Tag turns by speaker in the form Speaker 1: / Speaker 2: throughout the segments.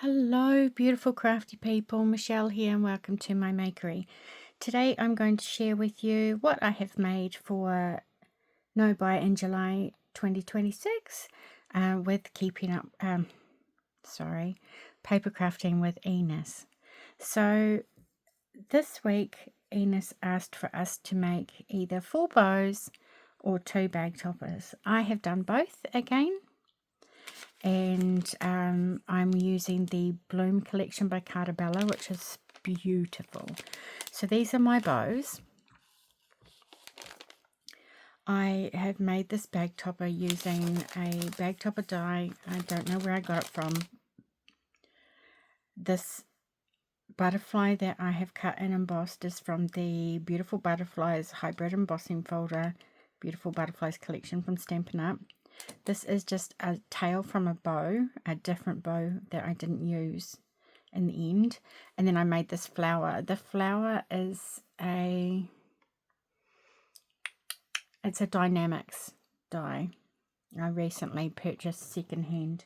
Speaker 1: Hello, beautiful crafty people. Michelle here, and welcome to my makery. Today I'm going to share with you what I have made for No Buy in July 2026 with keeping up, paper crafting with Enis. So this week Enis asked for us to make either 4 bows or 2 bag toppers. I have done both again. And I'm using the Bloom collection by Cartabella, which is beautiful. So these are my bows. I have made this bag topper using a bag topper die. I don't know where I got it from. This butterfly that I have cut and embossed is from the Beautiful Butterflies Hybrid Embossing Folder, Beautiful Butterflies collection from Stampin' Up. This is just a tail from a bow, a different bow that I didn't use in the end. And then I made this flower. The flower is it's a Dynamics die. I recently purchased secondhand.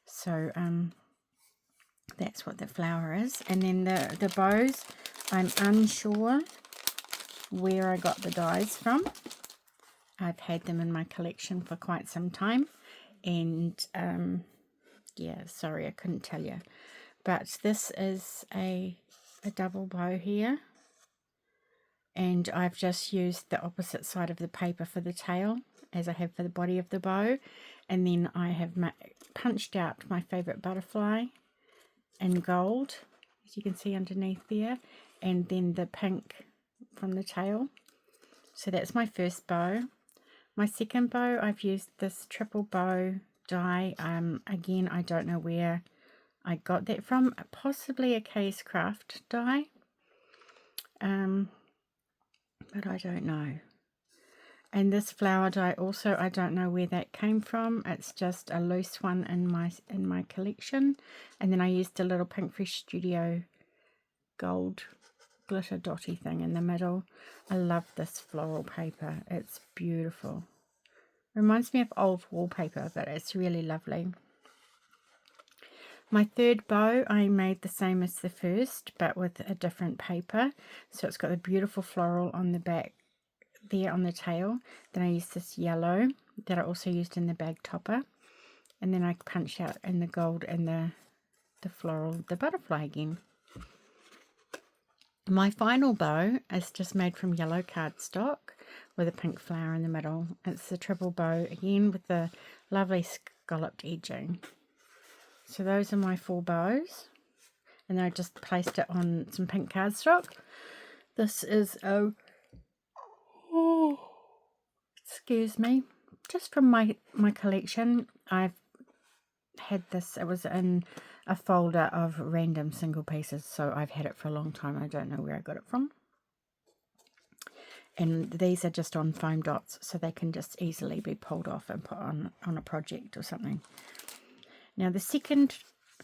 Speaker 1: So that's what the flower is. And then the bows, I'm unsure where I got the dies from. I've had them in my collection for quite some time, and yeah, sorry I couldn't tell you. But this is a double bow here, and I've just used the opposite side of the paper for the tail as I have for the body of the bow, and then I have punched out my favorite butterfly in gold, as you can see underneath there, and then the pink from the tail. So that's my first bow. My second bow, I've used this triple bow die. Again, I don't know where I got that from. Possibly a Case Craft die. But I don't know. And this flower die also, I don't know where that came from. It's just a loose one in my collection. And then I used a little Pink Fresh Studio gold glitter dotty thing in the middle. I love this floral paper. It's beautiful. Reminds me of old wallpaper, but it's really lovely. My third bow, I made the same as the first, but with a different paper. So it's got a beautiful floral on the back there on the tail. Then I used this yellow that I also used in the bag topper. And then I punched out in the gold and the floral, the butterfly again. My final bow is just made from yellow cardstock with a pink flower in the middle. It's the triple bow again with the lovely scalloped edging. So those are my 4 bows, and then I just placed it on some pink cardstock. This is excuse me, just from my collection. I've had this, it was in a folder of random single pieces, so I've had it for a long time. I don't know where I got it from. And these are just on foam dots, so they can just easily be pulled off and put on a project or something. Now the second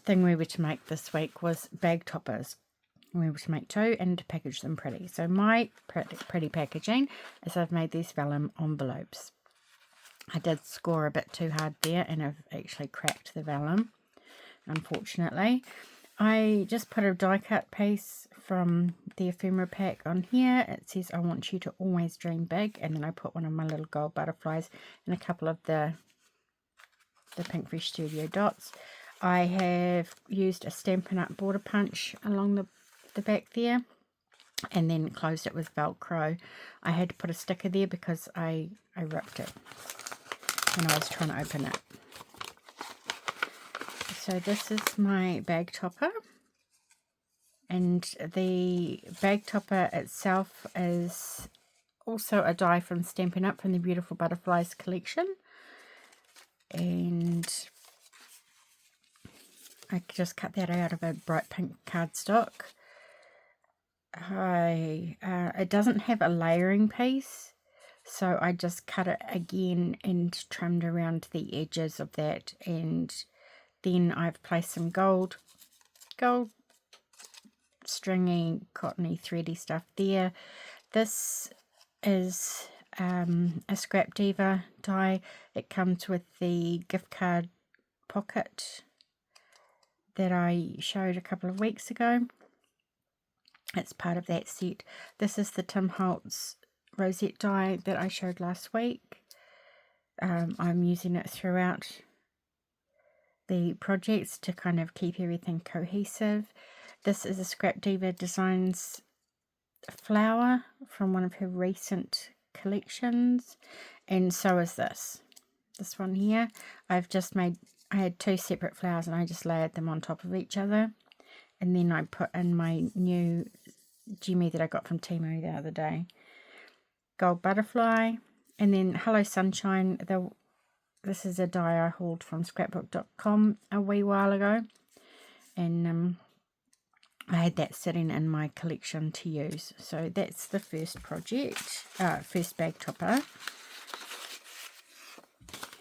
Speaker 1: thing we were to make this week was bag toppers. We were to make 2 and to package them pretty. So my pretty packaging is I've made these vellum envelopes. I did score a bit too hard there, and I've actually cracked the vellum, unfortunately. I just put a die cut piece from the ephemera pack on here. It says I want you to always dream big, and then I put one of my little gold butterflies and a couple of the Pink Fresh Studio dots. I have used a Stampin' Up border punch along the back there, and then closed it with Velcro. I had to put a sticker there because I ripped it when I was trying to open it. So this is my bag topper, and the bag topper itself is also a die from Stampin' Up from the Beautiful Butterflies collection, and I just cut that out of a bright pink cardstock. It doesn't have a layering piece, so I just cut it again and trimmed around the edges of that, and then I've placed some gold stringy, cottony, thready stuff there. This is a Scrap Diva die. It comes with the gift card pocket that I showed a couple of weeks ago. It's part of that set. This is the Tim Holtz rosette die that I showed last week. I'm using it throughout the projects to kind of keep everything cohesive. This is a Scrap Diva Designs flower from one of her recent collections, and so is this one here. I had 2 separate flowers and I just layered them on top of each other, and then I put in my new Jimmy that I got from Temu the other day, Gold Butterfly, and then Hello Sunshine. This is a die I hauled from scrapbook.com a wee while ago, and I had that sitting in my collection to use. So that's the first project, first bag topper.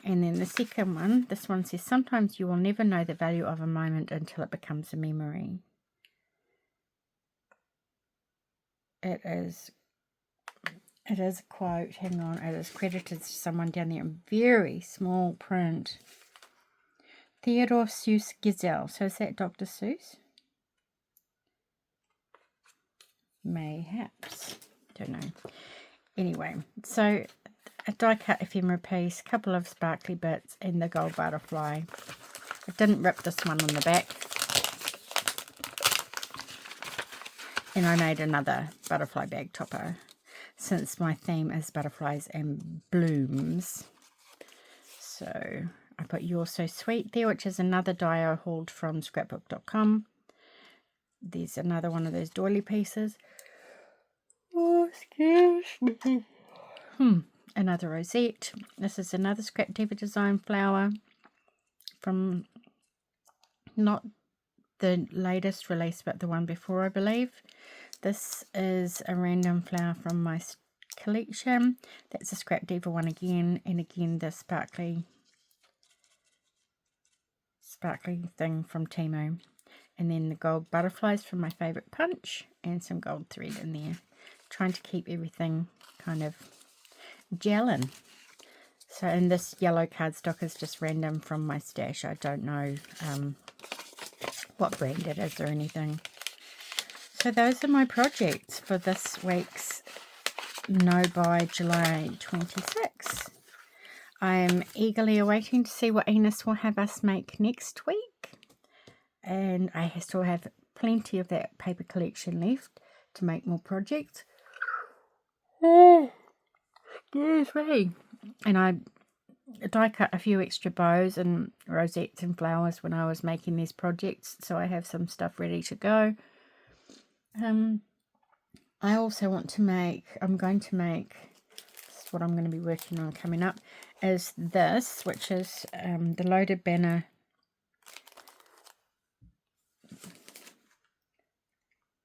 Speaker 1: And then the second one, this one says, sometimes you will never know the value of a moment until it becomes a memory. It is a quote, hang on, it is credited to someone down there in very small print. Theodore Seuss Gazelle. So is that Dr. Seuss? Mayhaps. Don't know. Anyway, so a die cut ephemera piece, couple of sparkly bits, and the gold butterfly. I didn't rip this one on the back. And I made another butterfly bag topper, since my theme is butterflies and blooms. So I put You're So Sweet there, which is another die I hauled from scrapbook.com. There's another one of those doily pieces. Oh, excuse me. Another rosette. This is another Scrap Diva design flower from not the latest release, but the one before, I believe. This is a random flower from my collection. That's a Scrap Diva one again, and again the sparkly thing from Temu. And then the gold butterflies from my favourite punch, and some gold thread in there. Trying to keep everything kind of gelling. So, and this yellow cardstock is just random from my stash. I don't know what brand it is or anything. So those are my projects for this week's No by July 26. I am eagerly awaiting to see what Enis will have us make next week. And I still have plenty of that paper collection left to make more projects. Oh, excuse me. And I die cut a few extra bows and rosettes and flowers when I was making these projects, so I have some stuff ready to go. I also want to make, this is what I'm going to be working on coming up, is this, which is the loaded banner.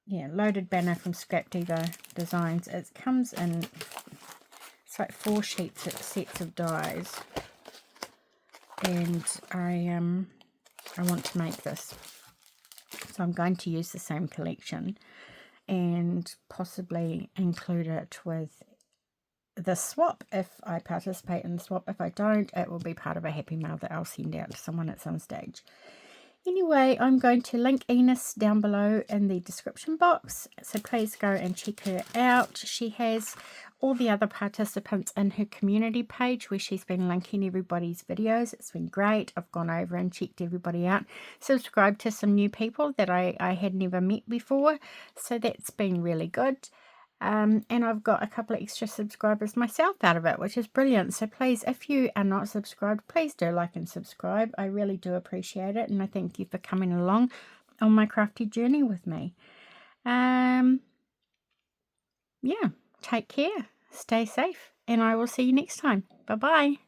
Speaker 1: Yeah, loaded banner from Scrap Diva Designs. It comes in, it's like 4 sets of dies, and I want to make this, so I'm going to use the same collection and possibly include it with the swap if I participate in the swap. If I don't, it will be part of a happy mail that I'll send out to someone at some stage. Anyway, I'm going to link Enis down below in the description box, so please go and check her out. She has all the other participants in her community page where she's been linking everybody's videos. It's been great. I've gone over and checked everybody out, subscribed to some new people that I had never met before, so that's been really good. And I've got a couple of extra subscribers myself out of it, which is brilliant. So please, if you are not subscribed, please do like and subscribe. I really do appreciate it, and I thank you for coming along on my crafty journey with me. Yeah, take care, stay safe, and I will see you next time. Bye-bye.